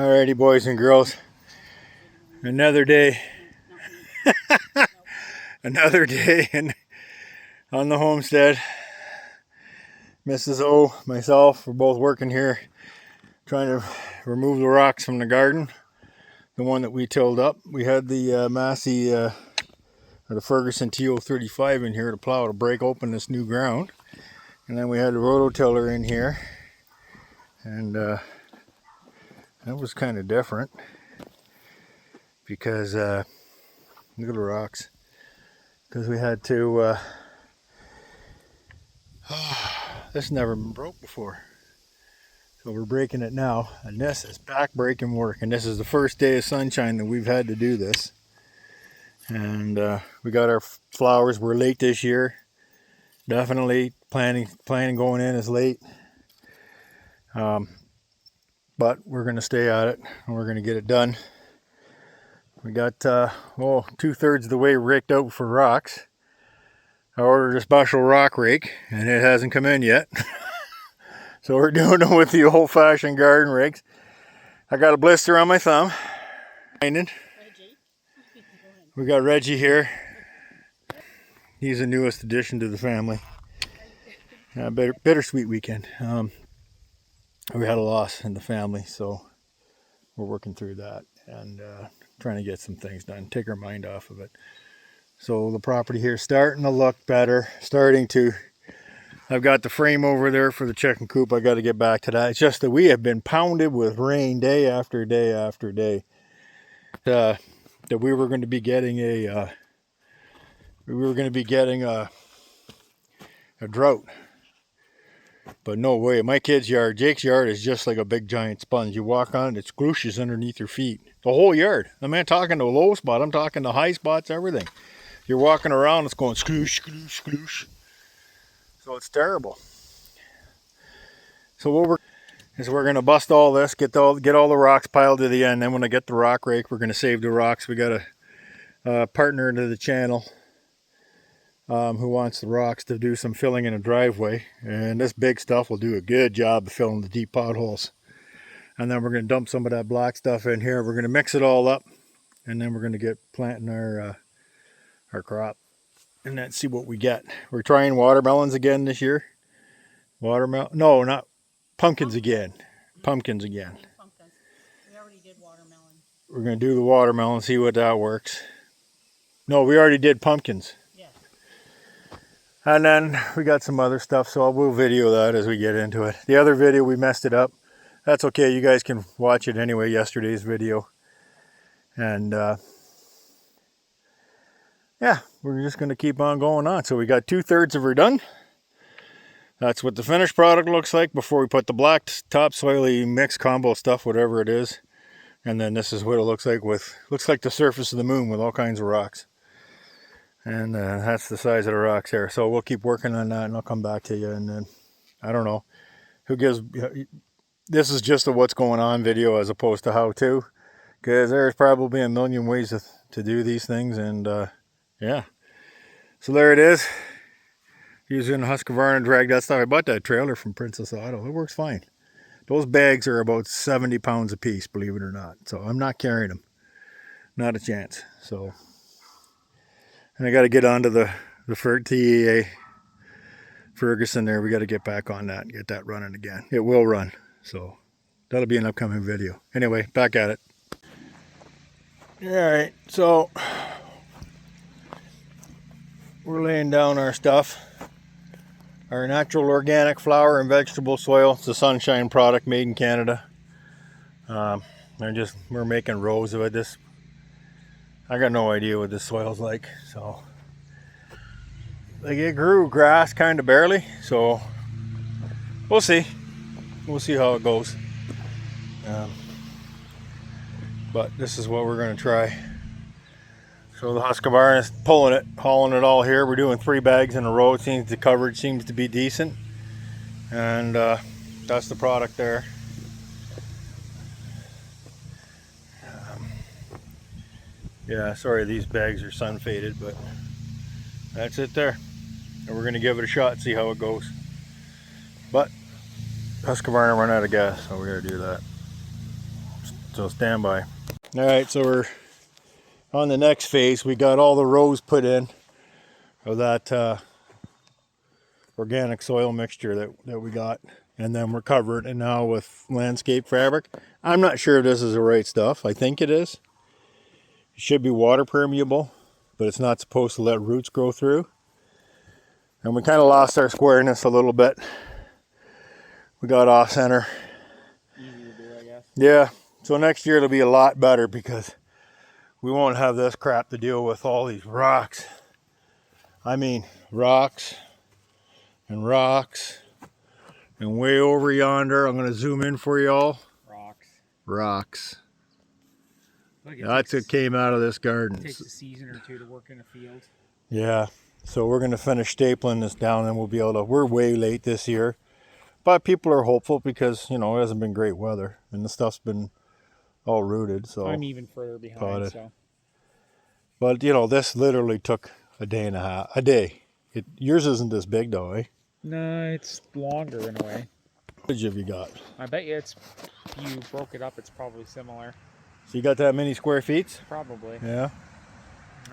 Alrighty, boys and girls, another day, another day on the homestead. Mrs. O, myself, we're both working here, trying to remove the rocks from the garden, the one that we tilled up. We had the Massey, or the Ferguson TO35 in here to plow to break open this new ground. And then we had the rototiller in here, and that was kind of different because look at the rocks, because we had to this never been broke before, so we're breaking it now, and this is back breaking work, and this is the first day of sunshine that we've had to do this. And we got our flowers. We're late this year, definitely planning going in is late, but we're going to stay at it and we're going to get it done. We got 2/3 of the way raked out for rocks. I ordered a special rock rake and it hasn't come in yet. So we're doing it with the old-fashioned garden rakes. I got a blister on my thumb. We got Reggie here. He's the newest addition to the family. Bittersweet weekend. We had a loss in the family, so we're working through that and trying to get some things done, take our mind off of it. So the property here is starting to look better, I've got the frame over there for the chicken coop. I got to get back to that. It's just that we have been pounded with rain day after day after day. That we were going to be getting a drought, but no way. My kid's yard, Jake's yard, is just like a big giant sponge. You walk on it, it squooshes underneath your feet. The whole yard. I'm not talking the low spot. I'm talking the high spots. Everything. You're walking around, it's going squoosh, squoosh, squoosh. So it's terrible. So what we're going to bust all this, get all the rocks piled to the end. Then when I get the rock rake, we're going to save the rocks. We got a partner into the channel who wants the rocks to do some filling in a driveway, and this big stuff will do a good job of filling the deep potholes. And then we're going to dump some of that black stuff in here. We're going to mix it all up, and then we're going to get planting our crop and then see what we get. We're trying watermelons again this year. No, not pumpkins again. Pumpkins again. We already did watermelon. We're going to do the watermelon, see what that works. No, we already did pumpkins. Yes. And then we got some other stuff, so we'll video that as we get into it. The other video, we messed it up. That's okay, you guys can watch it anyway, yesterday's video. And yeah, we're just going to keep on going on. So we got 2/3 of her done. That's what the finished product looks like before we put the black topsoily mixed combo stuff, whatever it is. And then this is what it looks like looks like the surface of the moon with all kinds of rocks. And that's the size of the rocks here. So we'll keep working on that and I'll come back to you. And then, I don't know, this is just a what's going on video as opposed to how to. Because there's probably a million ways to do these things. And yeah. So there it is. Using a Husqvarna drag that stuff. I bought that trailer from Princess Auto. It works fine. Those bags are about 70 pounds a piece, believe it or not. So I'm not carrying them. Not a chance. So, and I got to get onto the TEA Ferguson there. We got to get back on that and get that running again. It will run. So that'll be an upcoming video. Anyway, back at it. All right. So we're laying down our stuff. Our natural organic flower and vegetable soil. It's a Sunshine product made in Canada. We're making rows of it. I got no idea what this soil's like. So like it grew grass kind of barely. So we'll see. We'll see how it goes. But this is what we're going to try. So the Husqvarna is pulling it, hauling it all here. We're doing 3 bags in a row. The coverage seems to be decent. And that's the product there. Yeah, sorry these bags are sun faded, but that's it there. And we're going to give it a shot and see how it goes. But Husqvarna run out of gas, so we got to do that. So stand by. All right, so we're on the next phase. We got all the rows put in of that organic soil mixture that we got, and then we're covered, and now with landscape fabric. I'm not sure if this is the right stuff. I think it is. It should be water permeable, but it's not supposed to let roots grow through. And we kind of lost our squareness a little bit. We got off center. Easy to do, I guess. Yeah, so next year it'll be a lot better because we won't have this crap to deal with, all these rocks. I mean, rocks and rocks. And way over yonder, I'm going to zoom in for y'all. Rocks. Rocks. Look, That's what came out of this garden. It takes a season or two to work in a field. Yeah, so we're going to finish stapling this down and we'll be able to, we're way late this year. But people are hopeful because, you know, it hasn't been great weather and the stuff's been all rooted. So I'm even further behind, so. But, you know, this literally took a day and a half. A day. Yours isn't this big though, eh? No, it's longer in a way. What footage have you got? I bet you if you broke it up, it's probably similar. So you got that many square feet? Probably. Yeah.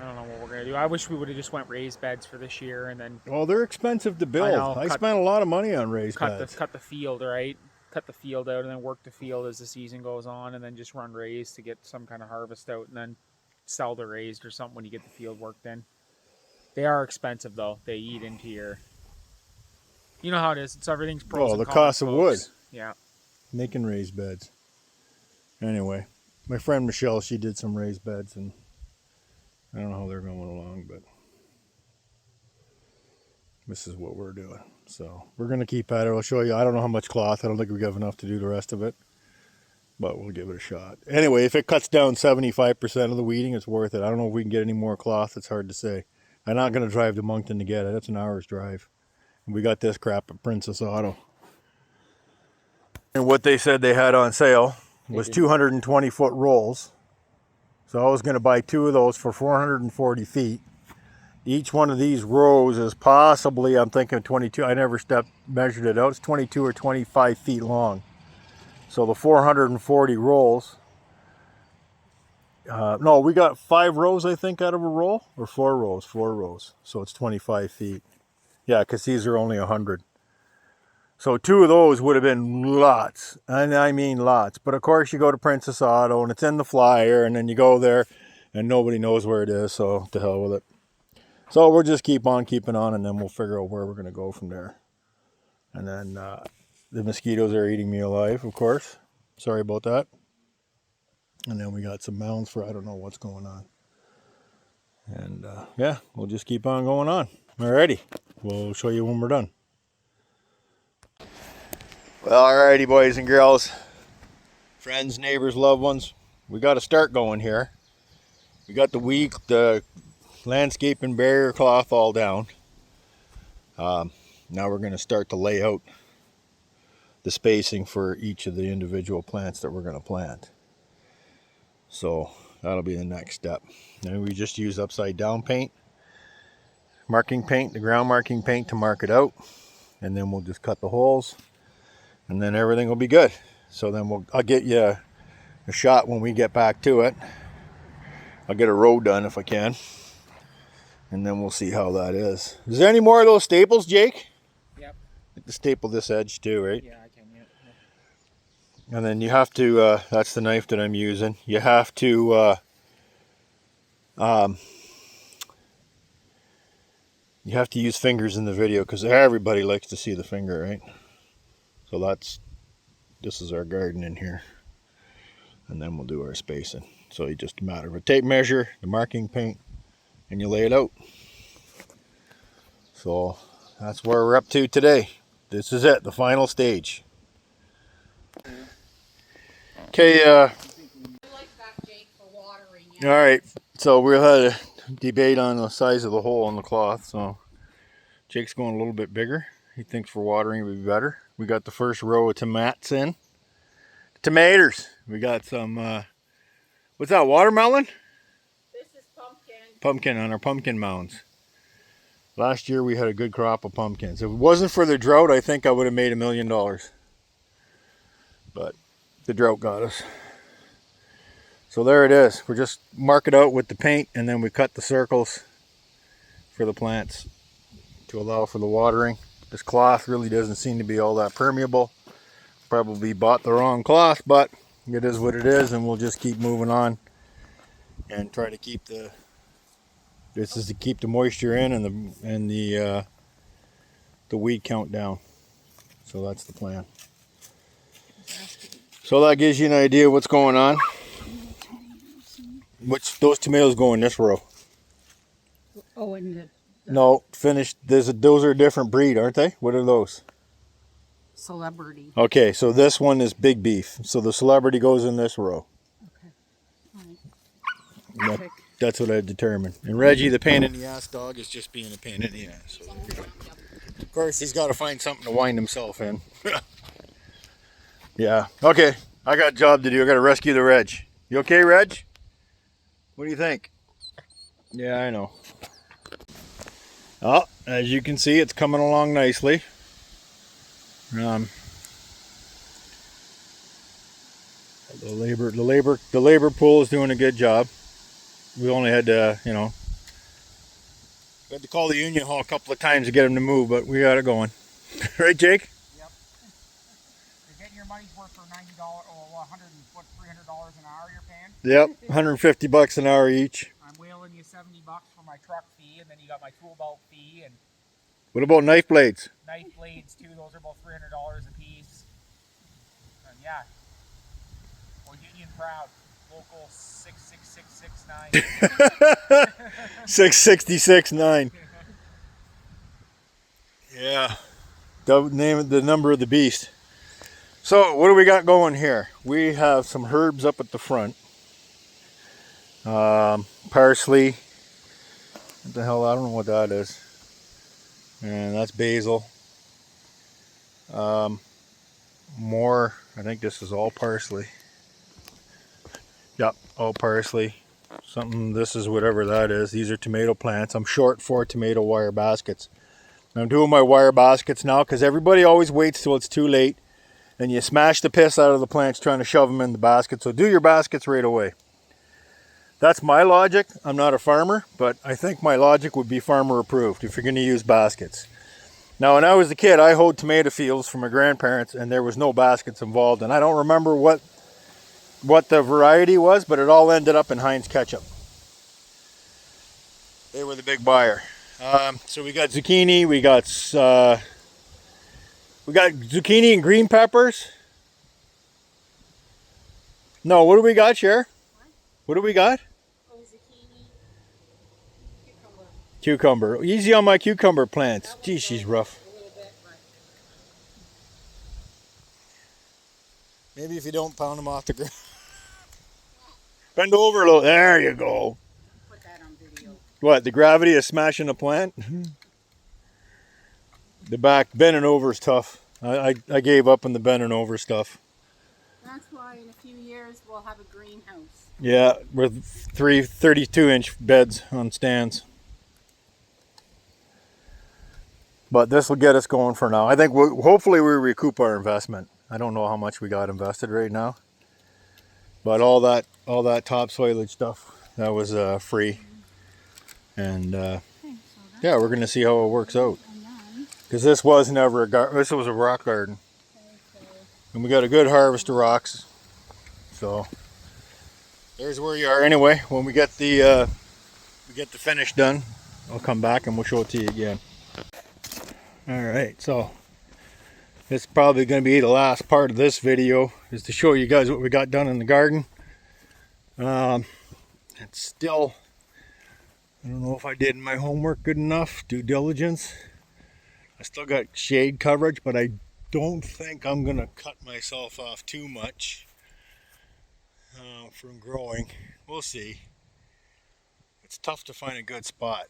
I don't know what we're going to do. I wish we would have just went raised beds for this year and then Well, they're expensive to build. I spent a lot of money on raised beds. cut the field, right? Cut the field out and then work the field as the season goes on and then just run raised to get some kind of harvest out and then sell the raised or something when you get the field worked in. They are expensive though. They eat into your... You know how it is. It's everything's pros and the cons, cost of wood. Yeah. Making raised beds. Anyway, my friend Michelle, she did some raised beds and I don't know how they're going along, but this is what we're doing. So we're going to keep at it. I'll show you. I don't know how much cloth. I don't think we have enough to do the rest of it, but we'll give it a shot. Anyway, if it cuts down 75% of the weeding, it's worth it. I don't know if we can get any more cloth. It's hard to say. I'm not going to drive to Moncton to get it. It's an hour's drive. And we got this crap at Princess Auto. And what they said they had on sale was 220-foot rolls. So I was going to buy 2 of those for 440 feet. Each one of these rows is possibly, I'm thinking 22, I never measured it out, it's 22 or 25 feet long. So the 440 rolls, no, we got 5 rows I think out of a roll, or 4 rows, 4 rows. So it's 25 feet. Yeah, because these are only 100. So 2 of those would have been lots, and I mean lots. But of course you go to Princess Auto and it's in the flyer and then you go there and nobody knows where it is, so to hell with it. So we'll just keep on keeping on and then we'll figure out where we're going to go from there. And then the mosquitoes are eating me alive, of course. Sorry about that. And then we got some mounds for I don't know what's going on. And yeah, we'll just keep on going on. Alrighty, we'll show you when we're done. Well, alrighty, boys and girls, friends, neighbors, loved ones, we got to start going here. We got the landscape and barrier cloth all down. Now we're going to start to lay out the spacing for each of the individual plants that we're going to plant. So that'll be the next step. And we just use upside down paint, marking paint, the ground marking paint to mark it out, and then we'll just cut the holes. And then everything will be good. So then I'll get you a shot when we get back to it. I'll get a row done if I can. And then we'll see how that is. Is there any more of those staples, Jake? Yep. Like to staple this edge too, right? Yeah, I can. Yeah. And then you have to, that's the knife that I'm using. You have to, you have to use fingers in the video because everybody likes to see the finger, right? So this is our garden in here. And then we'll do our spacing. So it's just a matter of a tape measure, the marking paint, and you lay it out. So that's where we're up to today. This is it, the final stage. Okay, I like that, Jake, for watering. all right, so we had a debate on the size of the hole in the cloth. So Jake's going a little bit bigger. He thinks for watering would be better. We got the first row of tomatoes in. Tomatoes. We got some, what's that, watermelon? This is pumpkin. Pumpkin on our pumpkin mounds. Last year we had a good crop of pumpkins. If it wasn't for the drought, I think I would have made $1 million. But the drought got us. So there it is. We just mark it out with the paint, and then we cut the circles for the plants to allow for the watering. This cloth really doesn't seem to be all that permeable. Probably bought the wrong cloth, but it is what it is, and we'll just keep moving on and try to keep the moisture in and the weed count down. So that's the plan. So that gives you an idea what's going on. Those tomatoes go in this row. Oh, and the No, finished. Those are a different breed, aren't they? What are those? celebrity. Okay, so this one is big beef. So the celebrity goes in this row. Right. That- that's what I determined. And Reggie, the pain in the ass dog, is just being a pain in the ass. So of course, he's got to find something to wind himself in. Yeah. Okay, I got a job to do. I got to rescue the Reg. You okay, Reg? What do you think? Yeah, I know. Oh, as you can see, it's coming along nicely. The labor pool is doing a good job. We only had to, we had to call the union hall a couple of times to get them to move, but we got it going. Right, Jake? Yep. You're getting your money's worth for $90 or $300 an hour you're paying. Yep, $150 an hour each. I'm whaling you $70 for my truck fee, and then you got my tool belt fee and What about knife blades? knife blades too. Those are about $300 a piece. And yeah, we're union proud. Local 66669. 666.9. Yeah. The number of the beast. So what do we got going here? We have some herbs up at the front. Parsley. What the hell? I don't know what that is. And that's basil. More. I think this is all parsley. Yep, all parsley. This is whatever that is. These are tomato plants. I'm short 4 tomato wire baskets. I'm doing my wire baskets now because everybody always waits till it's too late and you smash the piss out of the plants trying to shove them in the basket. So do your baskets right away. That's my logic. I'm not a farmer, but I think my logic would be farmer approved if you're going to use baskets. Now, when I was a kid, I hoed tomato fields for my grandparents and there was no baskets involved. And I don't remember what the variety was, but it all ended up in Heinz ketchup. They were the big buyer. So we got zucchini, we got zucchini and green peppers. No, what do we got, Cher? What do we got? Oh, zucchini. Cucumber. Easy on my cucumber plants. Gee, she's rough. A little bit, but Maybe if you don't pound them off the ground. Bend over a little. There you go. put that on video. What, the gravity of smashing a plant? The back bending over is tough. I gave up on the bending over stuff. That's why in a few years we'll have a greenhouse. Yeah, with 3 32-inch beds on stands. But this will get us going for now. I think hopefully we recoup our investment. I don't know how much we got invested right now. But all that topsoilage stuff, that was free. And yeah, we're going to see how it works out. Because this was never this was a rock garden. And we got a good harvest of rocks. So there's where you are. Anyway, when we get the finish done, I'll come back and we'll show it to you again. All right, so it's probably going to be the last part of this video, is to show you guys what we got done in the garden. It's still, I don't know if I did my homework good enough, due diligence. I still got shade coverage, but I don't think I'm going to cut myself off too much from growing. We'll see. It's tough to find a good spot.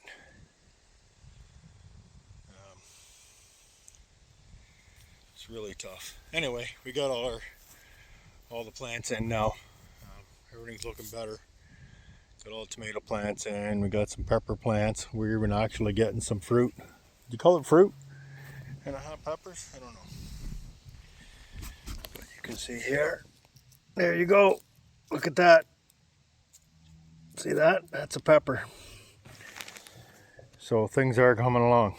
It's really tough. Anyway, we got all the plants in now. Everything's looking better. Got all the tomato plants in. We got some pepper plants. We're even actually getting some fruit. Do you call it fruit? And hot peppers? I don't know. But you can see here. There you go. Look at that. See that? That's a pepper. So things are coming along.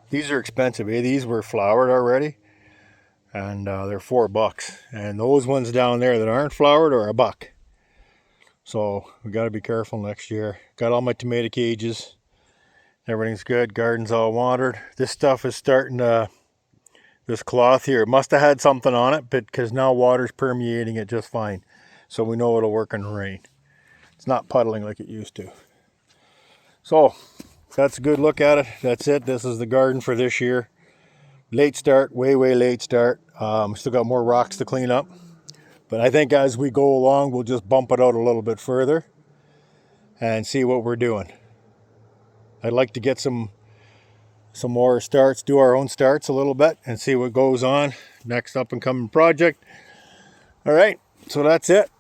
These are expensive. These were flowered already, and they're $4. And those ones down there that aren't flowered are $1. So we got to be careful next year. Got all my tomato cages. Everything's good. Garden's all watered. This stuff is starting to, this cloth here, it must have had something on it, but because now water's permeating it just fine. So we know it'll work in the rain. It's not puddling like it used to. So that's a good look at it. That's it. This is the garden for this year. Late start, way late start. Still got more rocks to clean up. But I think as we go along, we'll just bump it out a little bit further and see what we're doing. I'd like to get some more starts, do our own starts a little bit and see what goes on. Next up and coming project. All right, so that's it.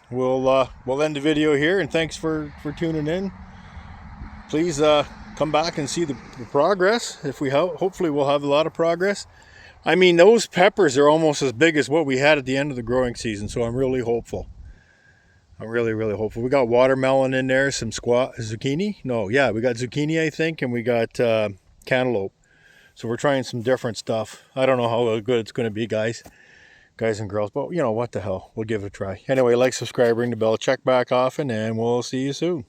We'll end the video here, and thanks for tuning in. Please come back and see the progress. If we hopefully we'll have a lot of progress. I mean, those peppers are almost as big as what we had at the end of the growing season, so I'm really hopeful. I'm really hopeful. We got watermelon in there, some zucchini. No, yeah, we got zucchini, I think, and we got cantaloupe. So we're trying some different stuff. I don't know how good it's going to be, guys and girls, but you know, what the hell, we'll give it a try. Anyway, like, subscribe, ring the bell, check back often, and we'll see you soon.